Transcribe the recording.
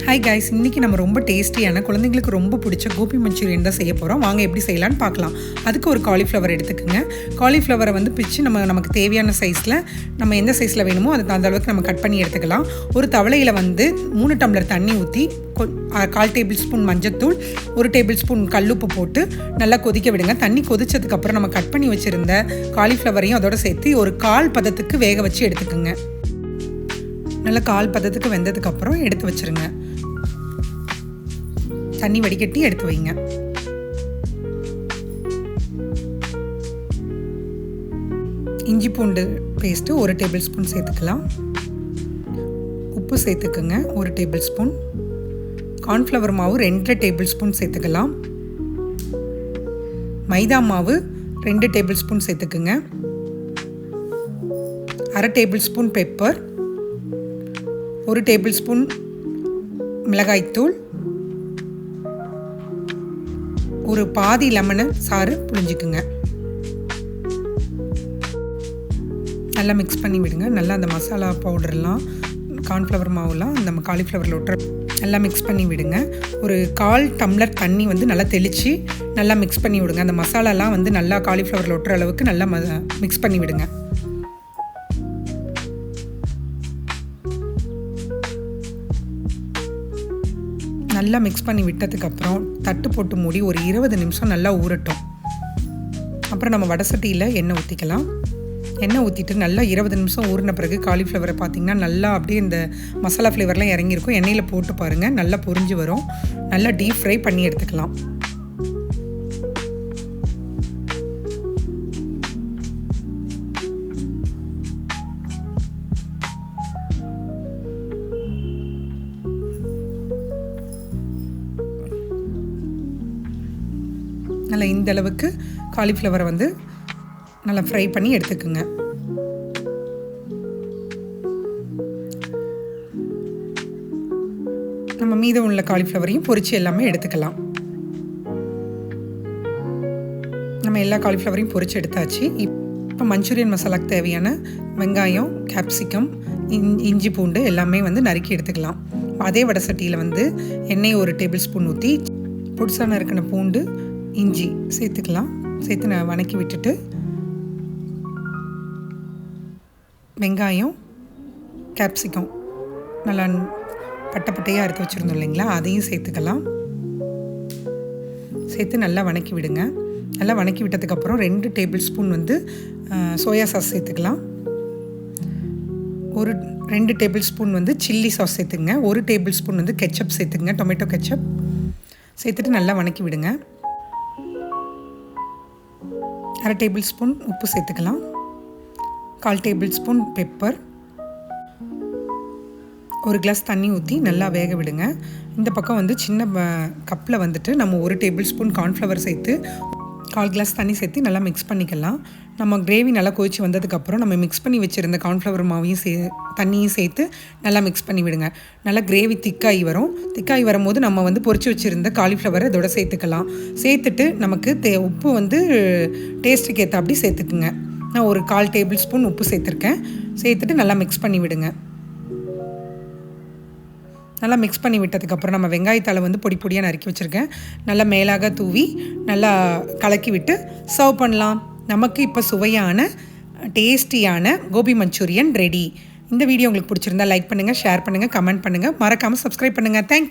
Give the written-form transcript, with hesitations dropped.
Hi guys, இன்றைக்கி நம்ம ரொம்ப டேஸ்டியான குழந்தைங்களுக்கு ரொம்ப பிடிச்ச கோபி மஞ்சூரியன் தான் செய்ய போகிறோம். வாங்க எப்படி செய்யலான்னு பார்க்கலாம். அதுக்கு ஒரு காலிஃப்ளவர் எடுத்துக்கோங்க. காலிஃப்ளவரை வந்து பிச்சு நமக்கு தேவையான சைஸில் நம்ம எந்த சைஸில் வேணுமோ அதுக்கு அந்த அளவுக்கு நம்ம கட் பண்ணி எடுத்துக்கலாம். ஒரு தவளையில் வந்து 3 டம்ளர் தண்ணி ஊற்றி 1/4 டேபிள் ஸ்பூன் மஞ்சத்தூள், 1 டேபிள் ஸ்பூன் கல்லுப்பு போட்டு நல்லா கொதிக்க விடுங்க. தண்ணி கொதிச்சதுக்கப்புறம் நம்ம கட் பண்ணி வச்சுருந்த காலிஃப்ளவரையும் அதோடு சேர்த்து ஒரு 1/4 பதத்துக்கு வேக வச்சு எடுத்துக்கோங்க. நல்லா 1/4 பதத்துக்கு வெந்ததுக்கப்புறம் எடுத்து வச்சுருங்க. தண்ணி வடிகட்டி எடுத்து வைங்க. இஞ்சி பூண்டு பேஸ்ட்டு 1 டேபிள் ஸ்பூன் சேர்த்துக்கலாம். உப்பு சேர்த்துக்குங்க 1 டேபிள் ஸ்பூன். கார்ன்ஃப்ளவர் மாவு 2 டேபிள் ஸ்பூன் சேர்த்துக்கலாம். மைதா மாவு 2 டேபிள் ஸ்பூன் சேர்த்துக்குங்க. 1/2 table spoon pepper, 1 table spoon மிளகாய்த்தூள், ஒரு பாதி லெமனை சாறு புழிஞ்சிக்குங்க. நல்லா மிக்ஸ் பண்ணி விடுங்க. நல்லா அந்த மசாலா பவுடர்லாம் கார்ன்ஃப்ளவர் மாவுலாம் அந்த காலிஃப்ளவரில் விட்டுற நல்லா மிக்ஸ் பண்ணி விடுங்க. ஒரு 1/4 டம்ளர் தண்ணி வந்து நல்லா தெளித்து நல்லா மிக்ஸ் பண்ணி விடுங்க. அந்த மசாலாலாம் வந்து நல்லா காலிஃப்ளவரில் ஒட்டுற அளவுக்கு நல்லா மிக்ஸ் பண்ணி விடுங்க. நல்லா மிக்ஸ் பண்ணி விட்டதுக்கப்புறம் தட்டு போட்டு மூடி ஒரு 20 நிமிஷம் நல்லா ஊறட்டும். அப்புறம் நம்ம வடை சட்டியில் எண்ணெய் ஊற்றிக்கலாம். எண்ணெய் ஊற்றிட்டு நல்லா 20 நிமிஷம் ஊறின பிறகு காலிஃப்ளவரை பார்த்திங்கன்னா நல்லா அப்படியே இந்த மசாலா ஃப்ளேவர்லாம் இறங்கியிருக்கும். எண்ணெயில் போட்டு பாருங்கள், நல்லா பொரிஞ்சு வரும். நல்லா டீப் ஃப்ரை பண்ணி எடுத்துக்கலாம். நல்லா இந்த அளவுக்கு காலிஃப்ளவரை வந்து நல்லா ஃப்ரை பண்ணி எடுத்துக்குங்க. நம்ம மீதம் உள்ள காலிஃப்ளவரையும் பொரிச்சு எல்லாமே எடுத்துக்கலாம். நம்ம எல்லா காலிஃப்ளவரையும் பொரிச்சு எடுத்தாச்சு. இப்போ மஞ்சூரியன் மசாலாக்கு தேவையான வெங்காயம், கேப்சிகம், இஞ்சி பூண்டு எல்லாமே வந்து நறுக்கி எடுத்துக்கலாம். அதே வடை சட்டியில் வந்து எண்ணெய் 1 டேபிள் ஸ்பூன் ஊற்றி பொடிசான இருக்கிற பூண்டு, இஞ்சி சேர்த்துக்கலாம். சேர்த்து நான் வதக்கி விட்டுட்டு வெங்காயம், கேப்சிகம் நல்லா பட்டையாக அறுத்து வச்சுருந்தோம் இல்லைங்களா, அதையும் சேர்த்துக்கலாம். சேர்த்து நல்லா வதக்கி விடுங்க. நல்லா வதக்கி விட்டதுக்கப்புறம் 2 டேபிள் ஸ்பூன் வந்து சோயா சாஸ் சேர்த்துக்கலாம். 2 டேபிள் ஸ்பூன் வந்து சில்லி சாஸ் சேர்த்துங்க. 1 டேபிள் ஸ்பூன் வந்து கெச்சப் சேர்த்துங்க, டொமேட்டோ கெச்சப் சேர்த்துட்டு நல்லா வதக்கி விடுங்க. 1/2 டேபிள் ஸ்பூன் உப்பு சேர்த்துக்கலாம். 1/4 டேபிள் ஸ்பூன் பெப்பர், 1 கிளாஸ் தண்ணி ஊற்றி நல்லா வேக விடுங்க. இந்த பக்கம் வந்து சின்ன கப்பில் வந்துட்டு நம்ம 1 டேபிள் ஸ்பூன் கார்ன்ஃப்ளவர் சேர்த்து 1/4 கிளாஸ் தண்ணி சேர்த்து நல்லா மிக்ஸ் பண்ணிக்கலாம். நம்ம கிரேவி நல்லா கொதிச்சு வந்ததுக்கப்புறம் நம்ம மிக்ஸ் பண்ணி வச்சுருந்த கார்ன்ஃப்ளவர் மாவையும் தண்ணியும் சேர்த்து நல்லா மிக்ஸ் பண்ணி விடுங்க. நல்லா கிரேவி திக்காகி வரும். திக்காகி வரும்போது நம்ம வந்து பொரிச்சு வச்சுருந்த காலிஃப்ளவரை இதோட சேர்த்துக்கலாம். சேர்த்துட்டு நமக்கு உப்பு வந்து டேஸ்ட்டுக்கு ஏற்ற அப்படி சேர்த்துக்குங்க. நான் ஒரு 1/4 டேபிள் ஸ்பூன் உப்பு சேர்த்துருக்கேன். சேர்த்துட்டு நல்லா மிக்ஸ் பண்ணி விடுங்க. நல்லா மிக்ஸ் பண்ணி விட்டதுக்கப்புறம் நம்ம வெங்காயத்தால் வந்து பொடி பொடியாக நறுக்கி வச்சுருக்கேன். நல்லா மேலாக தூவி நல்லா கலக்கி விட்டு சர்வ் பண்ணலாம். நமக்கு இப்போ சுவையான டேஸ்டியான கோபி மஞ்சூரியன் ரெடி. இந்த வீடியோ உங்களுக்கு பிடிச்சிருந்தா லைக் பண்ணுங்கள், ஷேர் பண்ணுங்கள், கமெண்ட் பண்ணுங்கள், மறக்காமல் சப்ஸ்கிரைப் பண்ணுங்கள். தேங்க்யூ.